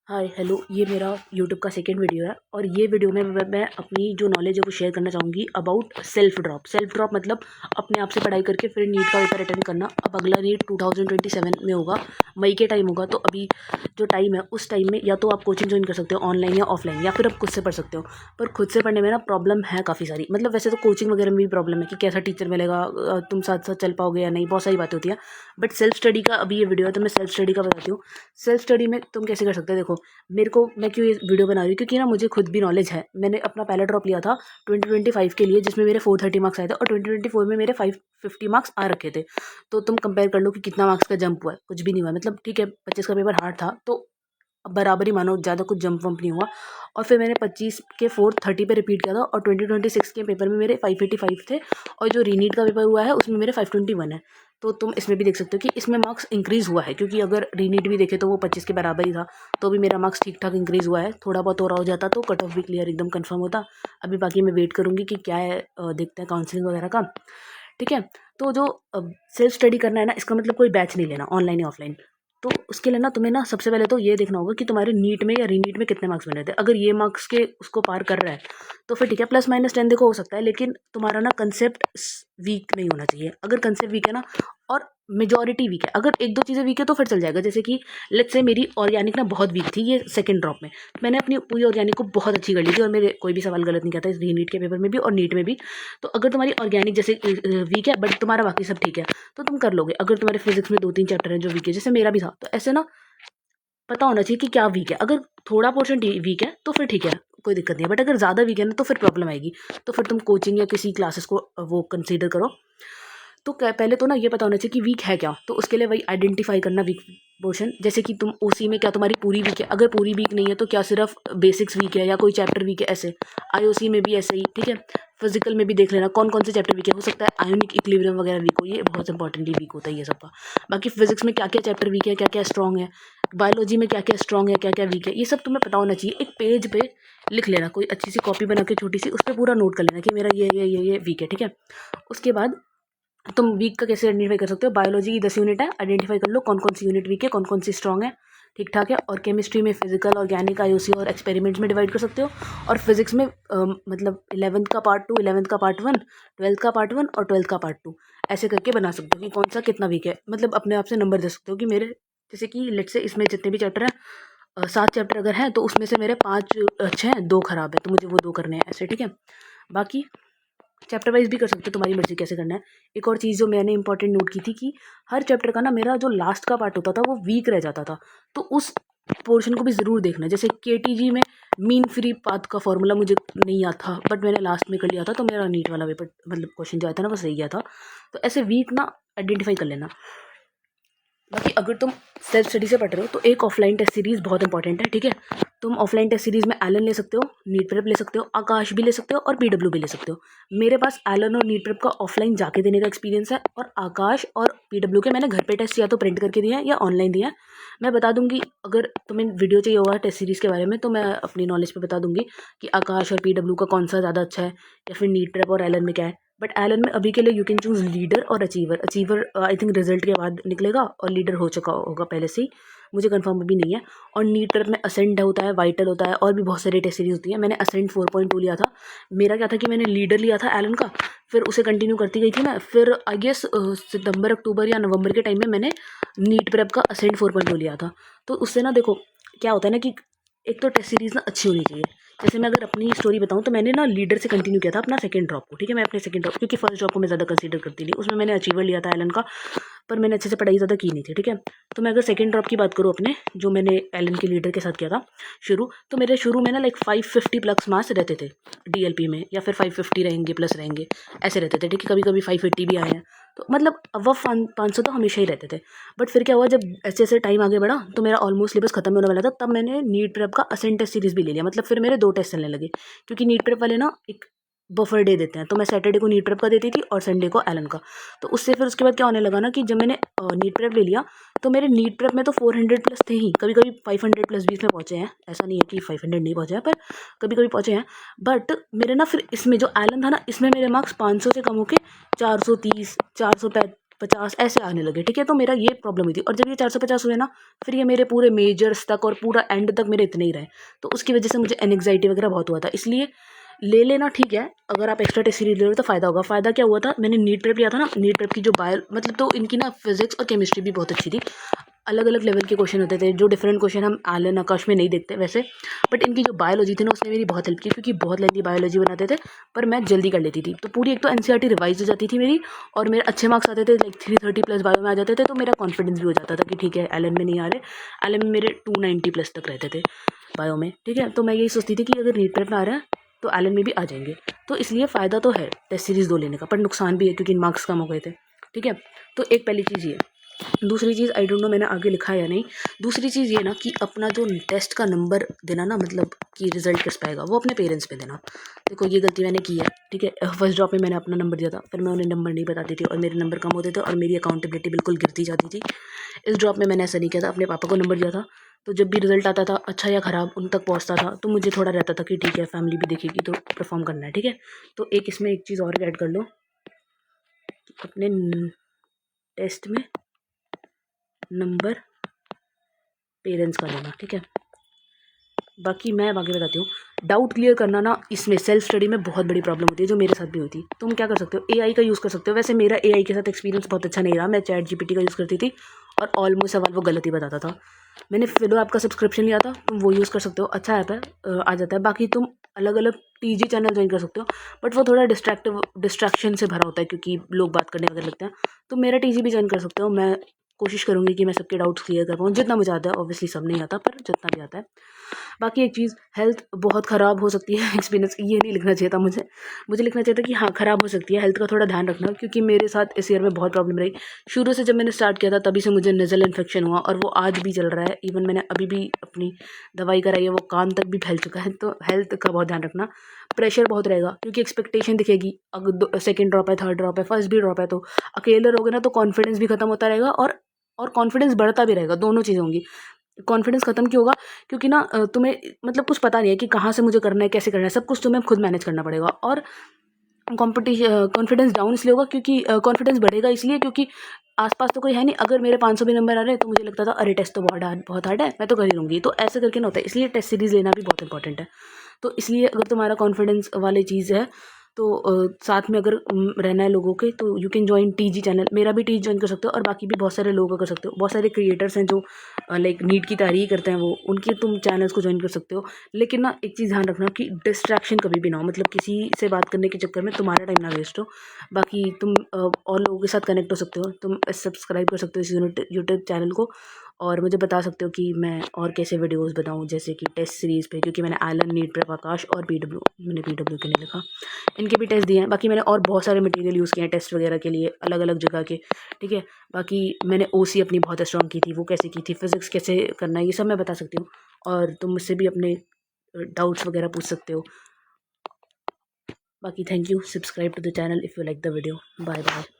Hi hello, ये मेरा YouTube का सेकंड वीडियो है और ये वीडियो में मैं अपनी जो नॉलेज है वो शेयर करना चाहूँगी अबाउट सेल्फ ड्रॉप मतलब अपने आप से पढ़ाई करके फिर नीट का पेपर अटेंड करना। अब अगला नीट 2027 में होगा, मई के टाइम होगा। तो अभी जो टाइम है उस टाइम में या तो आप कोचिंग ज्वाइन कर सकते हो ऑनलाइन या ऑफलाइन, या फिर आप खुद से पढ़ सकते हो। पर खुद से पढ़ने में ना प्रॉब्लम है काफ़ी सारी। मतलब वैसे तो कोचिंग वगैरह में भी प्रॉब्लम है कि कैसा टीचर मिलेगा, तुम साथ साथ चल पाओगे या नहीं, बहुत सारी बातें होती हैं। बट सेल्फ स्टडी का अभी ये वीडियो है तो मैं सेल्फ स्टडी का बताती हूँ। सेल्फ स्टडी में तुम कैसे कर सकते हो, देखो मेरे को, मैं क्यों ये वीडियो बना रही हूँ क्योंकि ना मुझे खुद भी नॉलेज है। मैंने अपना पहला ड्रॉप लिया था 2025 के लिए, जिसमें मेरे 430 मार्क्स आए थे और 2024 में मेरे 550 मार्क्स आ रखे थे। तो तुम कंपेयर कर लो कि कितना मार्क्स का जंप हुआ है। कुछ भी नहीं हुआ, मतलब ठीक है 25 का पेपर हार्ड था तो बराबर ही मानो, ज़्यादा कुछ जंप वंप नहीं हुआ। और फिर मैंने 25 के 430 पे रिपीट किया था और 2026 के पेपर में मेरे 585 थे और जो रीनीट का पेपर हुआ है उसमें मेरे 521 है। तो तुम इसमें भी देख सकते हो कि इसमें मार्क्स इंक्रीज़ हुआ है, क्योंकि अगर रीनीट भी देखे तो वो 25 के बराबर ही था, तो भी मेरा मार्क्स ठीक ठाक इंक्रीज़ हुआ है। थोड़ा बहुत और हो जाता तो कट ऑफ भी क्लियर एकदम कंफर्म होता। अभी बाकी मैं वेट करूँगी कि क्या है, देखते हैं काउंसलिंग वगैरह का। ठीक है। तो जो सेल्फ स्टडी करना है ना, इसका मतलब कोई बैच नहीं लेना ऑनलाइन या ऑफलाइन। तो उसके लिए ना तुम्हें ना सबसे पहले तो ये देखना होगा कि तुम्हारे नीट में या रीनीट में कितने मार्क्स बने थे। अगर ये मार्क्स के उसको पार कर रहा है तो फिर ठीक है, प्लस माइनस 10 देखो हो सकता है, लेकिन तुम्हारा ना कंसेप्ट वीक नहीं होना चाहिए। अगर कंसेप्ट वीक है ना और मेजॉरिटी वीक है, अगर एक दो चीज़ें वीक है तो फिर चल जाएगा। जैसे कि लेट्स से मेरी ऑर्गेनिक ना बहुत वीक थी ये सेकंड ड्रॉप में, मैंने अपनी पूरी ऑर्गेनिक को बहुत अच्छी कर ली थी और मेरे कोई भी सवाल गलत नहीं किया था इस रीनीट के पेपर में भी और नीट में भी। तो अगर तुम्हारी ऑर्गेनिक जैसे वीक है बट तुम्हारा बाकी सब ठीक है तो तुम कर लोगे। अगर तुम्हारे फिजिक्स में दो तीन चैप्टर हैं जो वीक है, जैसे मेरा भी था, तो ऐसे ना पता होना चाहिए कि क्या वीक है। अगर थोड़ा पोर्शन वीक है तो फिर ठीक है, कोई दिक्कत नहीं है। बट अगर ज़्यादा वीक है ना तो फिर प्रॉब्लम आएगी। तो फिर तुम कोचिंग या किसी क्लासेस को वो कंसीडर करो। तो पहले तो ना ये पता होना चाहिए कि वीक है क्या, तो उसके लिए वही आइडेंटिफाई करना वीक पोर्शन। जैसे कि तुम ओसी में क्या तुम्हारी पूरी वीक है, अगर पूरी वीक नहीं है तो क्या सिर्फ बेसिक्स वीक है या कोई चैप्टर वीक है, ऐसे आईओसी में भी ऐसे ही। ठीक है। फिजिकल में भी देख लेना कौन कौन से चैप्टर वीक है, हो सकता है आयोनिक इक्विलिब्रियम वगैरह वीक हो, ये बहुत इंपॉर्टेंटली वीक होता है ये सबका। बाकी फिजिक्स में क्या क्या चैप्टर वीक है, क्या क्या स्ट्रॉन्ग है, बायोलॉजी में क्या क्या स्ट्रॉन्ग है, क्या क्या वीक है, ये सब तुम्हें पता होना चाहिए। एक पेज पे लिख लेना, कोई अच्छी सी कॉपी बना के छोटी सी, उस पर पूरा नोट कर लेना कि मेरा ये वीक है। ठीक है। उसके बाद तुम वीक का कैसे आइडेंटिफाई कर सकते हो, बायोलॉजी की 10 यूनिट है, आइडेंटिफाई कर लो कौन कौन सी यूनिट वीक है, कौन कौन सी स्ट्रॉन्ग है। ठीक ठाक है। और केमिस्ट्री में फिजिकल, ऑर्गेनिक, आईओसी और एक्सपेरिमेंट्स में डिवाइड कर सकते हो। और फिजिक्स में मतलब 11th का पार्ट 2, 11th का पार्ट 1, 12th का पार्ट 1 और 12th का पार्ट 2, ऐसे करके बना सकते हो कि कौन सा कितना वीक है। मतलब अपने आप से नंबर दे सकते हो कि मेरे, जैसे कि लेट से इसमें जितने भी चैप्टर हैं, 7 चैप्टर अगर हैं तो उसमें से मेरे 5 अच्छे हैं, 2 खराब है, तो मुझे वो 2 करने हैं, ऐसे। ठीक है। बाकी चैप्टर वाइज भी कर सकते हो, तुम्हारी मर्जी कैसे करना है। एक और चीज़ जो मैंने इंपॉर्टेंट नोट की थी कि हर चैप्टर का ना मेरा जो लास्ट का पार्ट होता था वो वीक रह जाता था, तो उस पोर्शन को भी ज़रूर देखना। जैसे केटीजी में मीन फ्री पाथ का फॉर्मूला मुझे नहीं आता था बट मैंने लास्ट में कर लिया था, तो मेरा नीट वाला पेपर मतलब क्वेश्चन जो आया था ना वो सही गया था। तो ऐसे वीक ना आइडेंटिफाई कर लेना। बाकी अगर तुम सेल्फ स्टडी से पढ़ रहे हो तो एक ऑफलाइन टेस्ट सीरीज़ बहुत इंपॉर्टेंट है। ठीक है। तुम ऑफलाइन टेस्ट सीरीज़ में एलन ले सकते हो, नीट प्रेप ले सकते हो, आकाश भी ले सकते हो और पीडब्ल्यू भी ले सकते हो। मेरे पास एलन और नीट प्रेप का ऑफलाइन जाके देने का एक्सपीरियंस है, और आकाश और पीडब्ल्यू के मैंने घर पे टेस्ट या तो प्रिंट करके दिए हैं या ऑनलाइन दिए हैं। मैं बता दूंगी, अगर तुम्हें वीडियो चाहिए होगा टेस्ट सीरीज़ के बारे में तो मैं अपनी नॉलेज पे बता दूंगी कि आकाश और पीडब्ल्यू का कौन सा ज़्यादा अच्छा है, या फिर नीट प्रेप और एलन में क्या है। बट एलन में अभी के लिए यू कैन चूज़ लीडर और achiever. Achiever I think result के बाद निकलेगा और लीडर हो चुका होगा पहले से ही, मुझे कंफर्म अभी नहीं है। और नीट प्रेप में असेंड होता है, वाइटल होता है और भी बहुत सारी टेस्ट सीरीज होती है। मैंने असेंड 4.2 लिया था। मेरा क्या था कि मैंने लीडर लिया था एलन का, फिर उसे कंटिन्यू करती गई थी मैं। फिर आई गेस सितंबर अक्टूबर या नवंबर के टाइम में मैंने नीट प्रेप का असेंड 4.2 लिया था। तो उससे ना देखो क्या होता है ना कि एक तो टेस्ट सीरीज़ ना अच्छी होनी चाहिए। जैसे मैं अगर अपनी स्टोरी बताऊँ तो मैंने ना लीडर से कंटिन्यू किया था अपना सेकंड ड्रॉप को। ठीक है। मैं अपने सेकंड ड्रॉप, क्योंकि फर्स्ट ड्रॉप को मैं ज़्यादा कंसीडर करती नहीं, उसमें मैंने अचीवर लिया था एलन का, पर मैंने अच्छे से पढ़ाई ज़्यादा की नहीं थी। ठीक है। तो मैं अगर सेकंड ड्रॉप की बात करूँ अपने, जो मैंने एलन के लीडर के साथ किया था शुरू, तो मेरे शुरू में ना लाइक 550 प्लस मार्क्स रहते थे डीएलपी में, या फिर 550 रहेंगे प्लस रहेंगे, ऐसे रहते थे। ठीक है। कभी कभी 580 भी आए हैं, तो मतलब अबव 500 तो हमेशा ही रहते थे। बट फिर क्या हुआ, जब ऐसे ऐसे टाइम आगे बढ़ा तो मेरा ऑलमोस्ट सिलेबस खत्म होने वाला था, तब मैंने नीट प्रेप का असेंट टेस्ट सीरीज भी ले लिया। मतलब फिर मेरे 2 टेस्ट चलने लगे, क्योंकि नीट प्रेप वाले ना एक बफर डे देते हैं, तो मैं सैटरडे को नीट प्रेप का देती थी और संडे को एलन का। तो उससे फिर उसके बाद क्या होने लगा ना कि जब मैंने नीट प्रेप ले लिया तो मेरे नीट प्रेप में तो 400 प्लस थे ही, कभी कभी 500 प्लस भी इसमें पहुँचे हैं, ऐसा नहीं है कि 500 नहीं पहुँचे हैं, पर कभी कभी पहुँचे हैं। बट मेरे ना फिर इसमें जो एलन था ना, इसमें मेरे मार्क्स 500 से कम होके 430, 400 50 ऐसे आने लगे, ठीक है। तो मेरा ये प्रॉब्लम हुई थी, और जब ये 450 हुए ना, फिर ये मेरे पूरे मेजर्स तक और पूरा एंड तक मेरे इतने ही रहे। तो उसकी वजह से मुझे एंग्जाइटी वगैरह बहुत हुआ था। इसलिए ले लेना ठीक है, अगर आप एक्स्ट्रा टेस्ट सीरीज ले रहे हो तो फ़ायदा होगा। फ़ायदा क्या हुआ था, मैंने नीट प्रेप लिया था ना, नीट प्रेप की जो बायो मतलब तो इनकी ना फिजिक्स और केमिस्ट्री भी बहुत अच्छी थी। अलग अलग लेवल के क्वेश्चन होते थे, जो डिफरेंट क्वेश्चन हम आलन आकाश में नहीं देखते वैसे। बट इनकी जो बायोलॉजी थी ना, उसने मेरी बहुत हेल्प की, क्योंकि बहुत लेंथी बायोलॉजी बनाते थे, पर मैं जल्दी कर लेती थी। तो पूरी एक तो एनसीईआरटी रिवाइज हो जाती थी मेरी, और मेरे अच्छे मार्क्स आते थे, लाइक 330+ बायो में आ जाते थे। तो मेरा कॉन्फिडेंस भी हो जाता था कि ठीक है, एलन में नहीं आ रहे, एलन में मेरे 290+ तक रहते थे बायो में, ठीक है। तो मैं यही सोचती थी कि अगर नीट प्रेप में आ रहा है तो एलन में भी आ जाएंगे। तो इसलिए फ़ायदा तो है टेस्ट सीरीज़ 2 लेने का, पर नुकसान भी है क्योंकि मार्क्स कम हो गए थे, ठीक है। तो एक पहली चीज़ ये। दूसरी चीज़, आई डोंट नो मैंने आगे लिखा है या नहीं, दूसरी चीज़ ये ना कि अपना जो टेस्ट का नंबर देना ना, मतलब कि रिजल्ट किस पाएगा, वो अपने पेरेंट्स पे देना। देखो ये गलती मैंने की है, ठीक है। फर्स्ट ड्रॉप में मैंने अपना नंबर दिया था, फिर मैं उन्हें नंबर नहीं बताती थी और मेरे नंबर कम होते थे और मेरी अकाउंटेबिलिटी बिल्कुल गिरती जाती थी। इस ड्रॉप में मैंने ऐसा नहीं किया था, अपने पापा को नंबर दिया था। तो जब भी रिजल्ट आता था अच्छा या ख़राब उन तक पहुंचता था, तो मुझे थोड़ा रहता था कि ठीक है, फैमिली भी देखेगी तो परफॉर्म करना है, ठीक है। तो एक इसमें एक चीज़ और ऐड कर लो, अपने टेस्ट में नंबर पेरेंट्स का लेना, ठीक है। बाकी मैं आगे बताती हूँ। डाउट क्लियर करना ना, इसमें सेल्फ स्टडी में बहुत बड़ी प्रॉब्लम होती है, जो मेरे साथ भी हुई थी। तुम क्या कर सकते हो, एआई का यूज़ कर सकते हो। वैसे मेरा एआई के साथ एक्सपीरियंस बहुत अच्छा नहीं रहा, मैं चैट जीपीटी का यूज़ करती थी और ऑलमोस्ट सवाल वो गलत ही बताता था। मैंने फिलो ऐप का सब्सक्रिप्शन लिया था, तुम वो यूज़ कर सकते हो, अच्छा ऐप है, आ जाता है। बाकी तुम अलग अलग टीजी चैनल ज्वाइन कर सकते हो, बट वो थोड़ा डिस्ट्रैक्शन से भरा होता है क्योंकि लोग बात करने वगैरह लगते हैं। तो मेरा टीजी भी ज्वाइन कर सकते हो। मैं कोशिश करूँगी कि मैं सबके डाउट्स क्लियर कर पाऊँ, जितना मुझे आता है। ऑब्वियसली सब नहीं आता, पर जितना भी आता है। बाकी एक चीज़, हेल्थ बहुत ख़राब हो सकती है एक्सपीरियंस ये नहीं लिखना चाहिए था मुझे। मुझे लिखना चाहिए था कि हाँ, ख़राब हो सकती है, हेल्थ का थोड़ा ध्यान रखना, क्योंकि मेरे साथ इस ईयर में बहुत प्रॉब्लम रही। शुरू से जब मैंने स्टार्ट किया था तभी से मुझे नज़ल इन्फेक्शन हुआ, और वो आज भी चल रहा है। इवन मैंने अभी भी अपनी दवाई कराई है, वो कान तक भी फैल चुका है। तो हेल्थ का बहुत ध्यान रखना। प्रेशर बहुत रहेगा क्योंकि एक्सपेक्टेशन दिखेगी, अगर सेकेंड ड्रॉप है, थर्ड ड्रॉप है, फर्स्ट भी ड्रॉप है, तो अकेले रहोगे ना तो कॉन्फिडेंस भी खत्म होता रहेगा, और कॉन्फिडेंस बढ़ता भी रहेगा। दोनों चीज़ें होंगी। कॉन्फिडेंस खत्म क्यों होगा, क्योंकि ना तुम्हें मतलब कुछ पता नहीं है कि कहाँ से मुझे करना है, कैसे करना है, सब कुछ तुम्हें खुद मैनेज करना पड़ेगा। और कॉन्फिडेंस डाउन इसलिए होगा क्योंकि कॉन्फिडेंस बढ़ेगा इसलिए क्योंकि आसपास तो कोई है नहीं। अगर मेरे 500 भी नंबर आ रहे हैं तो मुझे लगता था अरे टेस्ट तो बहुत हार्ड है, मैं तो कर ही लूँगी। तो ऐसे करके ना होता है, इसलिए टेस्ट सीरीज़ लेना भी बहुत इंपॉर्टेंट है। तो इसलिए अगर तुम्हारा कॉन्फिडेंस वाली चीज़ है तो साथ में अगर रहना है लोगों के, तो you can join TG channel. मेरा भी टीजी ज्वाइन कर सकते हो, और बाकी भी बहुत सारे लोग कर सकते हो। बहुत सारे क्रिएटर्स हैं जो लाइक नीट की तैयारी करते हैं, वो उनकी तुम चैनल्स को ज्वाइन कर सकते हो। लेकिन ना एक चीज़ ध्यान रखना कि डिस्ट्रैक्शन कभी भी ना हो, मतलब किसी से बात करने के चक्कर में तुम्हारा टाइम ना वेस्ट हो। बाकी तुम और लोगों के साथ कनेक्ट हो सकते हो, तुम सब्सक्राइब कर सकते हो इस यूट्यूब चैनल को, और मुझे बता सकते हो कि मैं और कैसे वीडियोस बनाऊं, जैसे कि टेस्ट सीरीज़ पे, क्योंकि मैंने आलन, नीट प्रेप, आकाश और पीडब्ल्यू, मैंने पीडब्ल्यू के नहीं लिखा, इनके भी टेस्ट दिए हैं। बाकी मैंने और बहुत सारे मटेरियल यूज़ किए हैं टेस्ट वगैरह के लिए, अलग अलग जगह के, ठीक है। बाकी मैंने ओसी अपनी बहुत स्ट्रॉन्ग की थी, वो कैसे की थी, फिजिक्स कैसे करना है, ये सब मैं बता सकती हूँ। और तुम मुझसे भी अपने डाउट्स वगैरह पूछ सकते हो। बाकी thank you, subscribe to the channel if you like the video. Bye bye.